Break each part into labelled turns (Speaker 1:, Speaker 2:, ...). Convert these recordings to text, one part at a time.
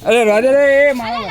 Speaker 1: અરે રાજા રે એ મારા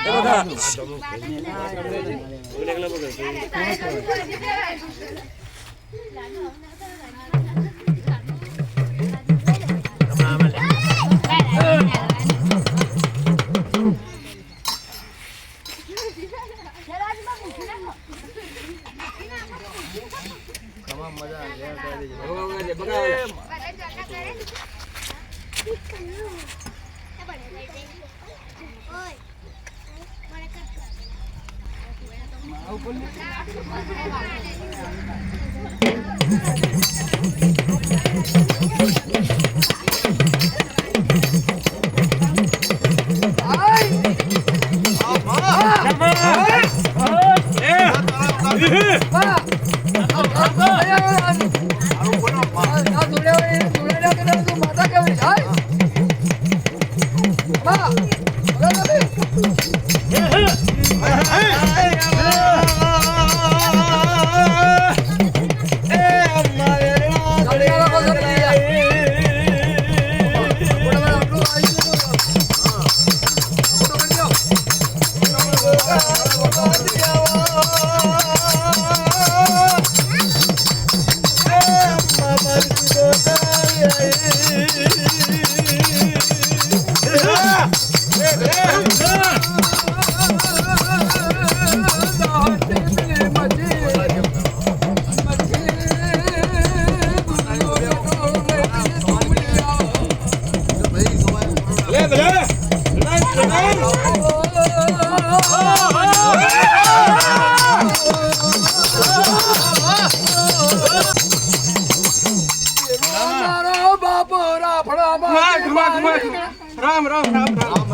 Speaker 1: રામ રામ રામ રામ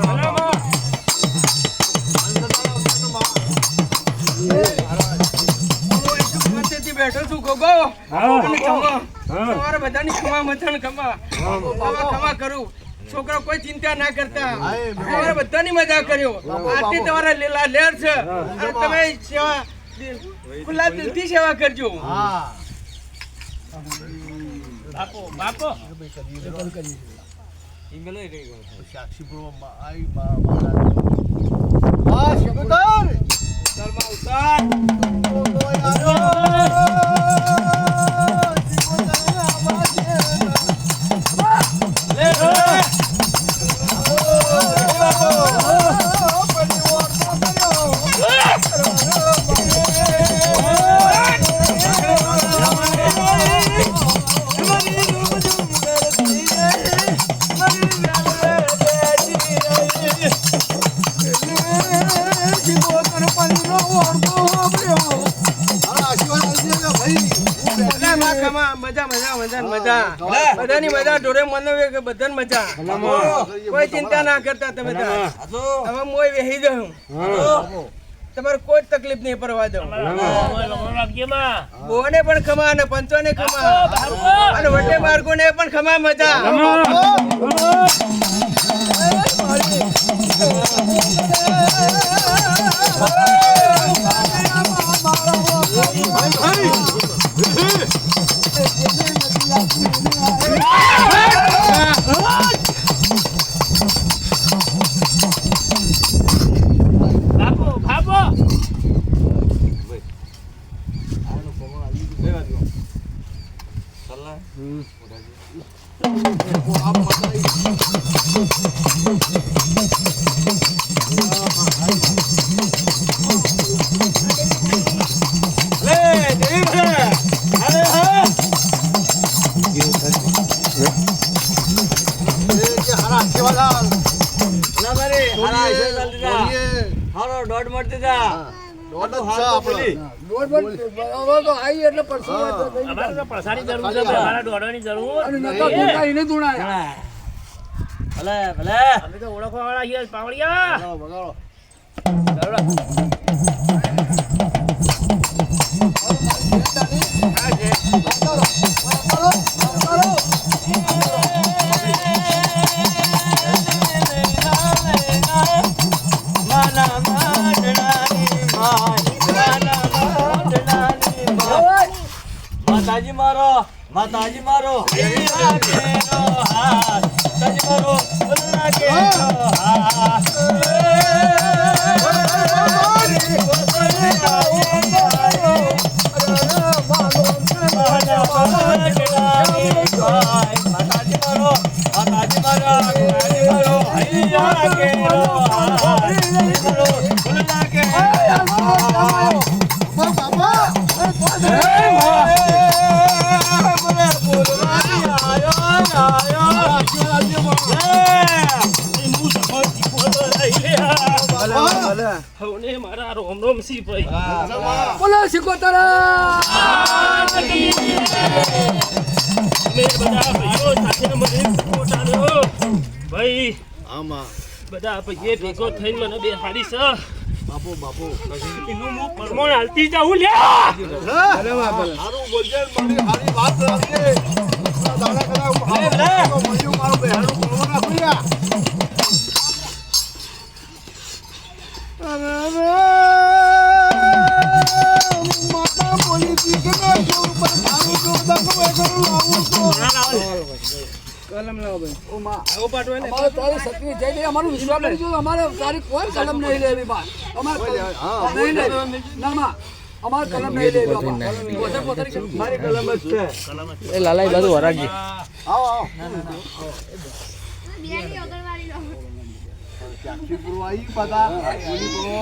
Speaker 1: બેઠો છું ગોગો તમારે બધાની ખમા મથણ ખમા કરું છોકરા કોઈ ચિંતા ના કરતા તમારે બધાની મજા કર્યો આટલી તમારા લીલા લેર છે અને તમે સેવા ખુલ્લા દિલથી સેવા કરજો બાપો બાપો સાક્ષી પૂર્વમાં આઈ બા શબ્દર ઉતારમાં ઉતાર બધાની મજા ઢોરે મનાવે કે બધાની મજા કોઈ ચિંતા ના કરતા તમે હવે મોય વેહી જાઉં તમારે કોઈ તકલીફ નહીં પડવા દઉં બોને પણ ખમા અને પંચોને ખમા અને વટે માર્ગોને પણ ખમા મજા
Speaker 2: માતાજી મારો માતાજી મારો માતાજી મારો
Speaker 3: મારા રોમ રોમ સી ભાઈ
Speaker 4: બોલો સિકોતરા
Speaker 3: અમે બધા ભાઈઓ સાથે મને સપોર્ટ આલ્યો ભાઈ
Speaker 2: આમાં
Speaker 3: બધા ભાઈએ ભેગો થઈને મને બે હાડી છે
Speaker 2: બાપુ
Speaker 3: એનું હું પરમોણ હાલતી જાઉં લે
Speaker 2: સારું બોલજે મારી હારી વાત રાખજે દાડા કરા મળ્યું મારું બેહાડું બોલવાના ખુલ્યા માતા બોલી હતી કે ના જો ઉપર થારું જો દખો એ કરું લાવું તો
Speaker 4: કલમ લાવો ભાઈ
Speaker 1: ઓ માં આવો પાટો એને
Speaker 4: અમારે તારી સત્ય જઈ ગઈ અમારું વિશ્વાસ કરી જો અમારે તારી કોઈ કલમ નહીં લેવી બા અમારે નહીં લેવી ના માં અમારે કલમ નહીં લેવી બાપા પોતે
Speaker 2: મારી કલમ જ છે
Speaker 5: એ લાલાઈ બાજુ વરાગી
Speaker 2: આવો
Speaker 6: બિયાની અગરવાળી લો
Speaker 2: ચાક્ષી પુરવાઈ બધા બોલી બોલો